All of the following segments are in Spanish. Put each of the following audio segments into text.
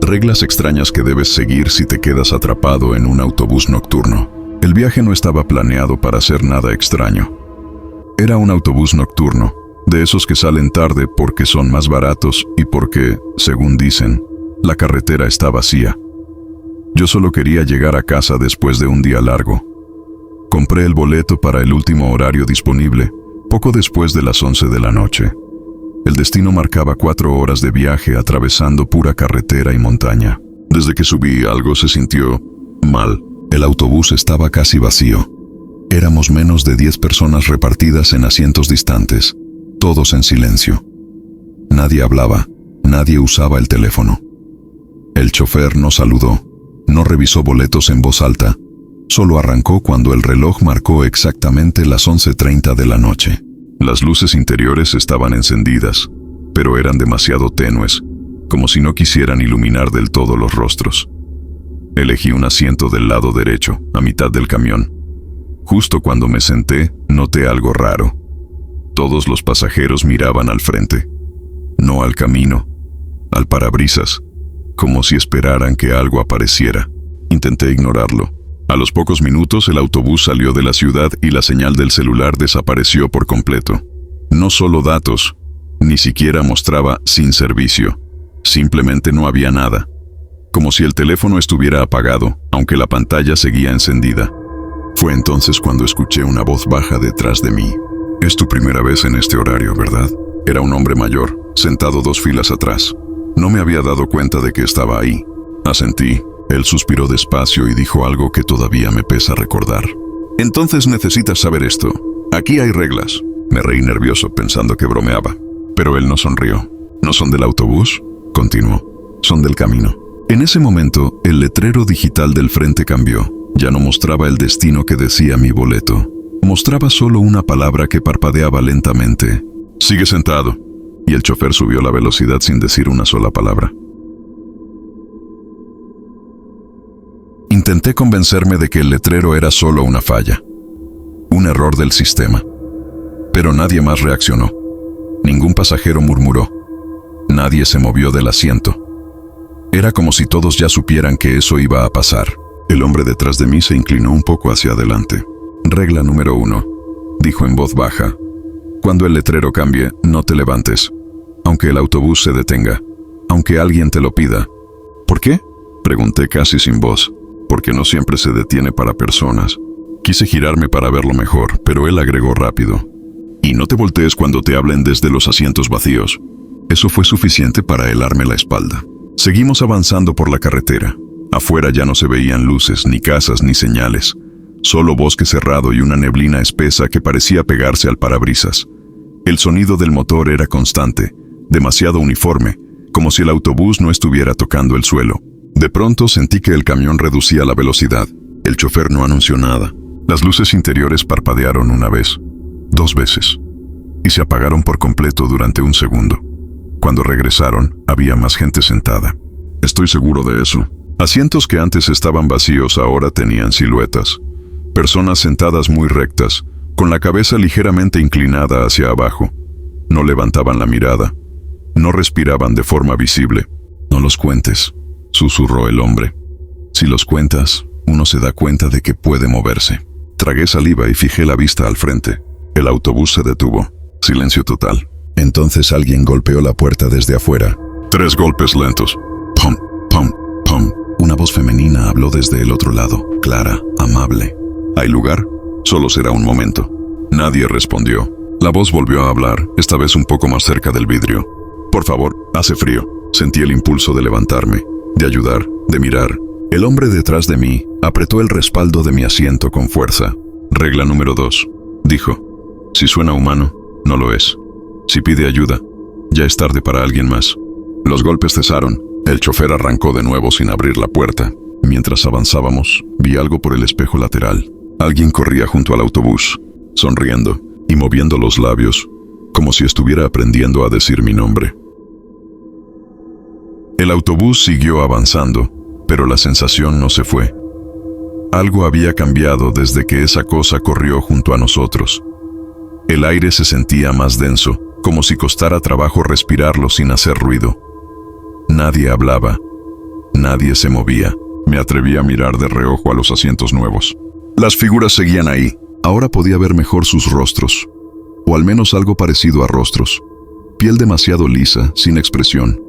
Reglas extrañas que debes seguir si te quedas atrapado en un autobús nocturno. El viaje no estaba planeado para hacer nada extraño. Era un autobús nocturno, de esos que salen tarde porque son más baratos y porque, según dicen, la carretera está vacía. Yo solo quería llegar a casa después de un día largo. Compré el boleto para el último horario disponible, poco después de las 11 de la noche. El destino marcaba 4 horas de viaje atravesando pura carretera y montaña. Desde que subí, algo se sintió mal. El autobús estaba casi vacío. Éramos menos de 10 personas repartidas en asientos distantes, todos en silencio. Nadie hablaba, nadie usaba el teléfono. El chofer no saludó, no revisó boletos en voz alta, solo arrancó cuando el reloj marcó exactamente las 11:30 de la noche. Las luces interiores estaban encendidas, pero eran demasiado tenues, como si no quisieran iluminar del todo los rostros. Elegí un asiento del lado derecho, a mitad del camión. Justo cuando me senté, noté algo raro. Todos los pasajeros miraban al frente, no al camino, al parabrisas, como si esperaran que algo apareciera. Intenté ignorarlo. A los pocos minutos el autobús salió de la ciudad y la señal del celular desapareció por completo. No solo datos, ni siquiera mostraba sin servicio. Simplemente no había nada. Como si el teléfono estuviera apagado, aunque la pantalla seguía encendida. Fue entonces cuando escuché una voz baja detrás de mí. «Es tu primera vez en este horario, ¿verdad?». Era un hombre mayor, sentado 2 filas atrás. No me había dado cuenta de que estaba ahí. Asentí. Él suspiró despacio y dijo algo que todavía me pesa recordar. «Entonces necesitas saber esto. Aquí hay reglas». Me reí nervioso pensando que bromeaba. Pero él no sonrió. «¿No son del autobús?», continuó. «Son del camino». En ese momento, el letrero digital del frente cambió. Ya no mostraba el destino que decía mi boleto. Mostraba solo una palabra que parpadeaba lentamente. «Sigue sentado». Y el chofer subió la velocidad sin decir una sola palabra. Intenté convencerme de que el letrero era solo una falla, un error del sistema. Pero nadie más reaccionó. Ningún pasajero murmuró. Nadie se movió del asiento. Era como si todos ya supieran que eso iba a pasar. El hombre detrás de mí se inclinó un poco hacia adelante. «Regla número 1», dijo en voz baja. «Cuando el letrero cambie, no te levantes, aunque el autobús se detenga, aunque alguien te lo pida». «¿Por qué?», pregunté casi sin voz. «Porque no siempre se detiene para personas». Quise girarme para verlo mejor, pero él agregó rápido. «Y no te voltees cuando te hablen desde los asientos vacíos». Eso fue suficiente para helarme la espalda. Seguimos avanzando por la carretera. Afuera ya no se veían luces, ni casas, ni señales. Solo bosque cerrado y una neblina espesa que parecía pegarse al parabrisas. El sonido del motor era constante, demasiado uniforme, como si el autobús no estuviera tocando el suelo. De pronto sentí que el camión reducía la velocidad. El chofer no anunció nada. Las luces interiores parpadearon una vez, 2 veces, y se apagaron por completo durante un segundo. Cuando regresaron, había más gente sentada. Estoy seguro de eso. Asientos que antes estaban vacíos ahora tenían siluetas. Personas sentadas muy rectas, con la cabeza ligeramente inclinada hacia abajo. No levantaban la mirada. No respiraban de forma visible. «No los cuentes», susurró el hombre. «Si los cuentas, uno se da cuenta de que puede moverse». Tragué saliva y fijé la vista al frente. El autobús se detuvo. Silencio total. Entonces alguien golpeó la puerta desde afuera. 3 golpes lentos. Pum, pum, pum. Una voz femenina habló desde el otro lado, clara, amable. «¿Hay lugar? Solo será un momento». Nadie respondió. La voz volvió a hablar, esta vez un poco más cerca del vidrio. «Por favor, hace frío». Sentí el impulso de levantarme, de ayudar, de mirar. El hombre detrás de mí apretó el respaldo de mi asiento con fuerza. «Regla número 2», dijo. «Si suena humano, no lo es. Si pide ayuda, ya es tarde para alguien más». Los golpes cesaron. El chofer arrancó de nuevo sin abrir la puerta. Mientras avanzábamos, vi algo por el espejo lateral. Alguien corría junto al autobús, sonriendo y moviendo los labios, como si estuviera aprendiendo a decir mi nombre. El autobús siguió avanzando, pero la sensación no se fue. Algo había cambiado desde que esa cosa corrió junto a nosotros. El aire se sentía más denso, como si costara trabajo respirarlo sin hacer ruido. Nadie hablaba. Nadie se movía. Me atreví a mirar de reojo a los asientos nuevos. Las figuras seguían ahí. Ahora podía ver mejor sus rostros, o al menos algo parecido a rostros. Piel demasiado lisa, sin expresión.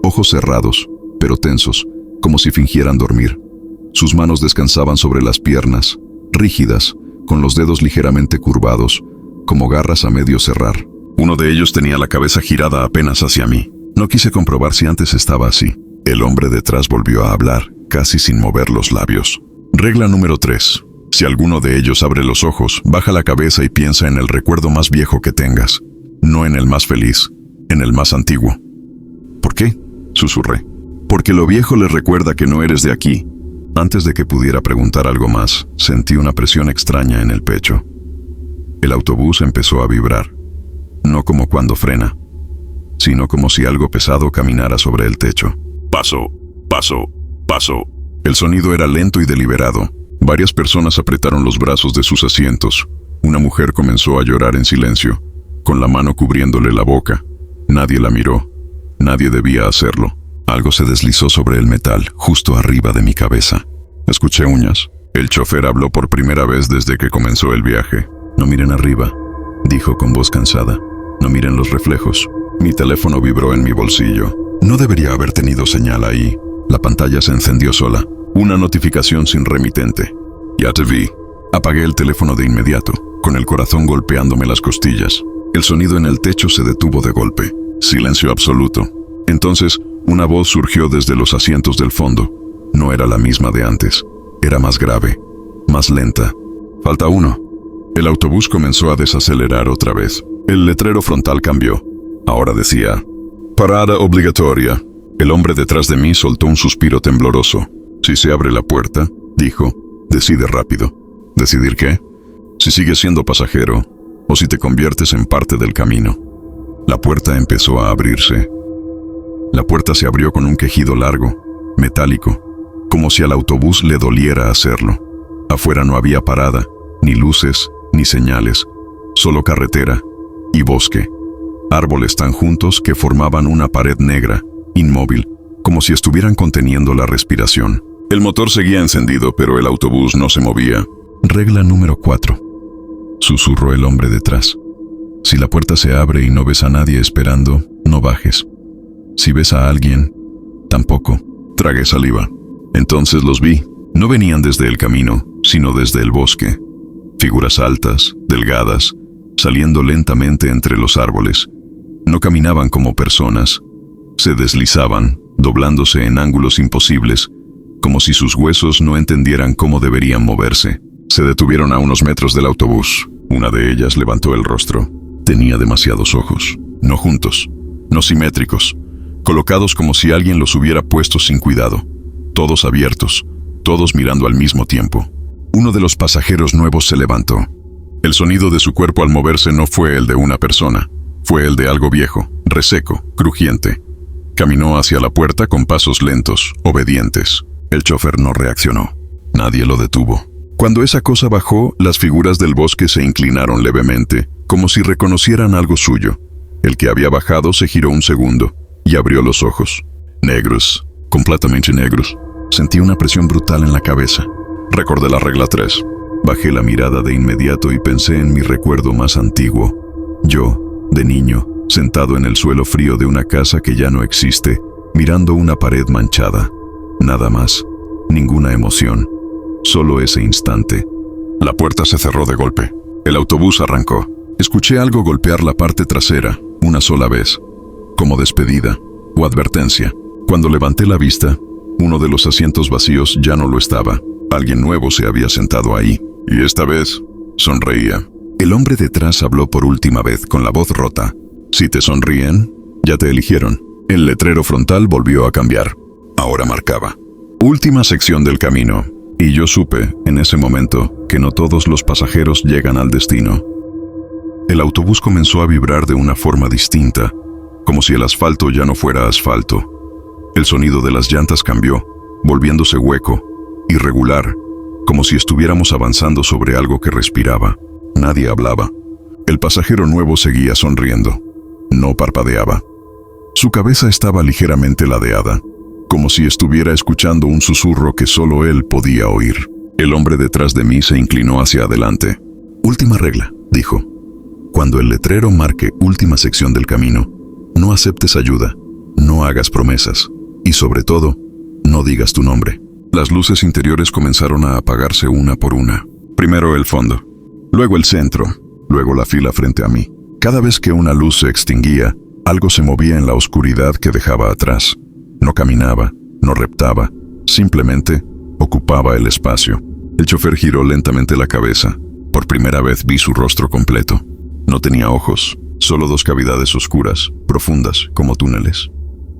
Ojos cerrados, pero tensos, como si fingieran dormir. Sus manos descansaban sobre las piernas, rígidas, con los dedos ligeramente curvados, como garras a medio cerrar. Uno de ellos tenía la cabeza girada apenas hacia mí. No quise comprobar si antes estaba así. El hombre detrás volvió a hablar, casi sin mover los labios. Regla número 3. Si alguno de ellos abre los ojos, baja la cabeza y piensa en el recuerdo más viejo que tengas. No en el más feliz, en el más antiguo. ¿Por qué?, susurré. Porque lo viejo les recuerda que no eres de aquí. Antes de que pudiera preguntar algo más, sentí una presión extraña en el pecho. El autobús empezó a vibrar. No como cuando frena, sino como si algo pesado caminara sobre el techo. Paso, paso, paso. El sonido era lento y deliberado. Varias personas apretaron los brazos de sus asientos. Una mujer comenzó a llorar en silencio, con la mano cubriéndole la boca. Nadie la miró. Nadie debía hacerlo. Algo se deslizó sobre el metal, justo arriba de mi cabeza. Escuché uñas. El chofer habló por primera vez desde que comenzó el viaje. No miren arriba, dijo con voz cansada. No miren los reflejos. Mi teléfono vibró en mi bolsillo. No debería haber tenido señal ahí. La pantalla se encendió sola. Una notificación sin remitente. Ya te vi. Apagué el teléfono de inmediato, con el corazón golpeándome las costillas. El sonido en el techo se detuvo de golpe. Silencio absoluto. Entonces, una voz surgió desde los asientos del fondo. No era la misma de antes. Era más grave, más lenta. Falta uno. El autobús comenzó a desacelerar otra vez. El letrero frontal cambió. Ahora decía: parada obligatoria. El hombre detrás de mí soltó un suspiro tembloroso. Si se abre la puerta, dijo, decide rápido. ¿Decidir qué? Si sigues siendo pasajero, o si te conviertes en parte del camino. La puerta empezó a abrirse. La puerta se abrió con un quejido largo, metálico, como si al autobús le doliera hacerlo. Afuera no había parada, ni luces, ni señales, solo carretera y bosque. Árboles tan juntos que formaban una pared negra, inmóvil, como si estuvieran conteniendo la respiración. El motor seguía encendido, pero el autobús no se movía. Regla número 4. Susurró el hombre detrás. Si la puerta se abre y no ves a nadie esperando, no bajes. Si ves a alguien, tampoco. Tragué saliva. Entonces los vi. No venían desde el camino, sino desde el bosque. Figuras altas, delgadas, saliendo lentamente entre los árboles. No caminaban como personas. Se deslizaban, doblándose en ángulos imposibles, como si sus huesos no entendieran cómo deberían moverse. Se detuvieron a unos metros del autobús. Una de ellas levantó el rostro. Tenía demasiados ojos. No juntos, no simétricos, colocados como si alguien los hubiera puesto sin cuidado. Todos abiertos, todos mirando al mismo tiempo. Uno de los pasajeros nuevos se levantó. El sonido de su cuerpo al moverse no fue el de una persona. Fue el de algo viejo, reseco, crujiente. Caminó hacia la puerta con pasos lentos, obedientes. El chofer no reaccionó. Nadie lo detuvo. Cuando esa cosa bajó, las figuras del bosque se inclinaron levemente, como si reconocieran algo suyo. El que había bajado se giró un segundo y abrió los ojos. Negros, completamente negros. Sentí una presión brutal en la cabeza. Recordé la regla 3. Bajé la mirada de inmediato y pensé en mi recuerdo más antiguo. Yo, de niño, sentado en el suelo frío de una casa que ya no existe, mirando una pared manchada. Nada más. Ninguna emoción. Solo ese instante. La puerta se cerró de golpe. El autobús arrancó. Escuché algo golpear la parte trasera, una sola vez, como despedida o advertencia. Cuando levanté la vista, uno de los asientos vacíos ya no lo estaba. Alguien nuevo se había sentado ahí, y esta vez sonreía. El hombre detrás habló por última vez con la voz rota. Si te sonríen, ya te eligieron. El letrero frontal volvió a cambiar. Ahora marcaba: última sección del camino. Y yo supe, en ese momento, que no todos los pasajeros llegan al destino. El autobús comenzó a vibrar de una forma distinta, como si el asfalto ya no fuera asfalto. El sonido de las llantas cambió, volviéndose hueco, irregular, como si estuviéramos avanzando sobre algo que respiraba. Nadie hablaba. El pasajero nuevo seguía sonriendo. No parpadeaba. Su cabeza estaba ligeramente ladeada, como si estuviera escuchando un susurro que solo él podía oír. El hombre detrás de mí se inclinó hacia adelante. Última regla, dijo. Cuando el letrero marque última sección del camino, no aceptes ayuda, no hagas promesas y, sobre todo, no digas tu nombre. Las luces interiores comenzaron a apagarse una por una. Primero el fondo, luego el centro, luego la fila frente a mí. Cada vez que una luz se extinguía, algo se movía en la oscuridad que dejaba atrás. No caminaba, no reptaba, simplemente ocupaba el espacio. El chofer giró lentamente la cabeza. Por primera vez vi su rostro completo. No tenía ojos, solo dos cavidades oscuras, profundas, como túneles.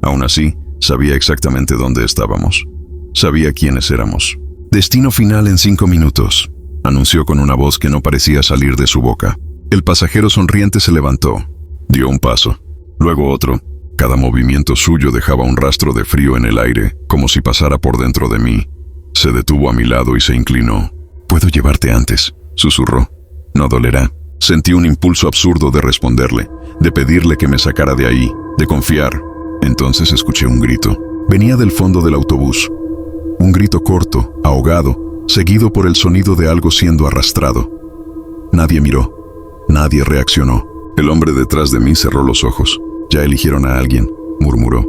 Aún así, sabía exactamente dónde estábamos. Sabía quiénes éramos. Destino final en 5 minutos, anunció con una voz que no parecía salir de su boca. El pasajero sonriente se levantó, dio un paso, luego otro. Cada movimiento suyo dejaba un rastro de frío en el aire, como si pasara por dentro de mí. Se detuvo a mi lado y se inclinó. «Puedo llevarte antes», susurró. «No dolerá». Sentí un impulso absurdo de responderle, de pedirle que me sacara de ahí, de confiar. Entonces escuché un grito. Venía del fondo del autobús. Un grito corto, ahogado, seguido por el sonido de algo siendo arrastrado. Nadie miró. Nadie reaccionó. El hombre detrás de mí cerró los ojos. «Ya eligieron a alguien», murmuró.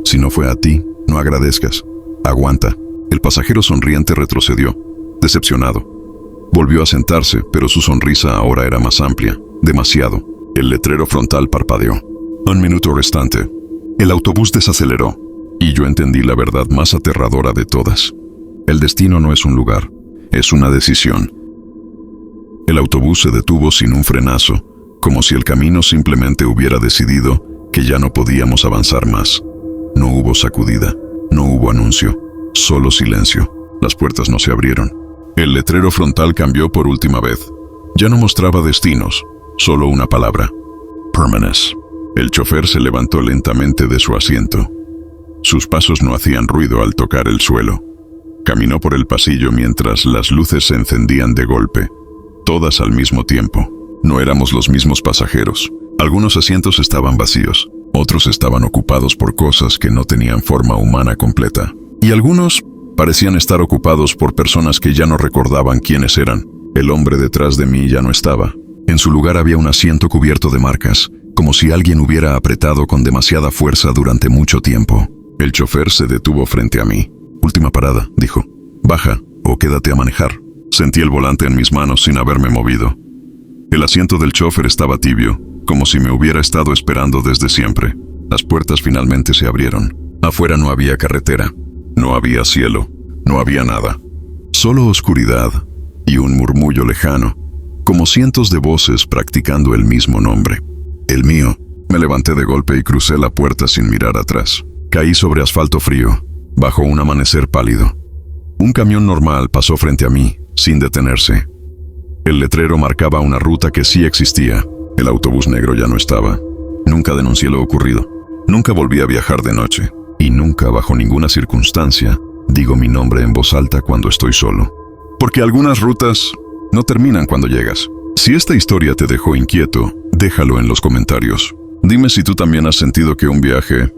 «Si no fue a ti, no agradezcas. Aguanta». El pasajero sonriente retrocedió, decepcionado. Volvió a sentarse, pero su sonrisa ahora era más amplia, demasiado. El letrero frontal parpadeó. 1 minuto restante. El autobús desaceleró, y yo entendí la verdad más aterradora de todas. El destino no es un lugar, es una decisión. El autobús se detuvo sin un frenazo, como si el camino simplemente hubiera decidido que ya no podíamos avanzar más. No hubo sacudida, no hubo anuncio, solo silencio. Las puertas no se abrieron. El letrero frontal cambió por última vez. Ya no mostraba destinos, solo una palabra: Permanence. El chofer se levantó lentamente de su asiento. Sus pasos no hacían ruido al tocar el suelo. Caminó por el pasillo mientras las luces se encendían de golpe, todas al mismo tiempo. No éramos los mismos pasajeros. Algunos asientos estaban vacíos, otros estaban ocupados por cosas que no tenían forma humana completa. Y algunos parecían estar ocupados por personas que ya no recordaban quiénes eran. El hombre detrás de mí ya no estaba. En su lugar había un asiento cubierto de marcas, como si alguien hubiera apretado con demasiada fuerza durante mucho tiempo. El chofer se detuvo frente a mí. «Última parada», dijo. «Baja o quédate a manejar». Sentí el volante en mis manos sin haberme movido. El asiento del chofer estaba tibio, como si me hubiera estado esperando desde siempre. Las puertas finalmente se abrieron. Afuera no había carretera, no había cielo, no había nada. Solo oscuridad y un murmullo lejano, como cientos de voces practicando el mismo nombre. El mío. Me levanté de golpe y crucé la puerta sin mirar atrás. Caí sobre asfalto frío, bajo un amanecer pálido. Un camión normal pasó frente a mí, sin detenerse. El letrero marcaba una ruta que sí existía. El autobús negro ya no estaba. Nunca denuncié lo ocurrido. Nunca volví a viajar de noche. Y nunca, bajo ninguna circunstancia, digo mi nombre en voz alta cuando estoy solo. Porque algunas rutas no terminan cuando llegas. Si esta historia te dejó inquieto, déjalo en los comentarios. Dime si tú también has sentido que un viaje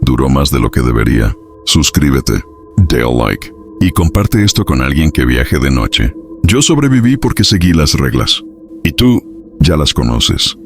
duró más de lo que debería. Suscríbete, dale like y comparte esto con alguien que viaje de noche. Yo sobreviví porque seguí las reglas. Y tú ya las conoces.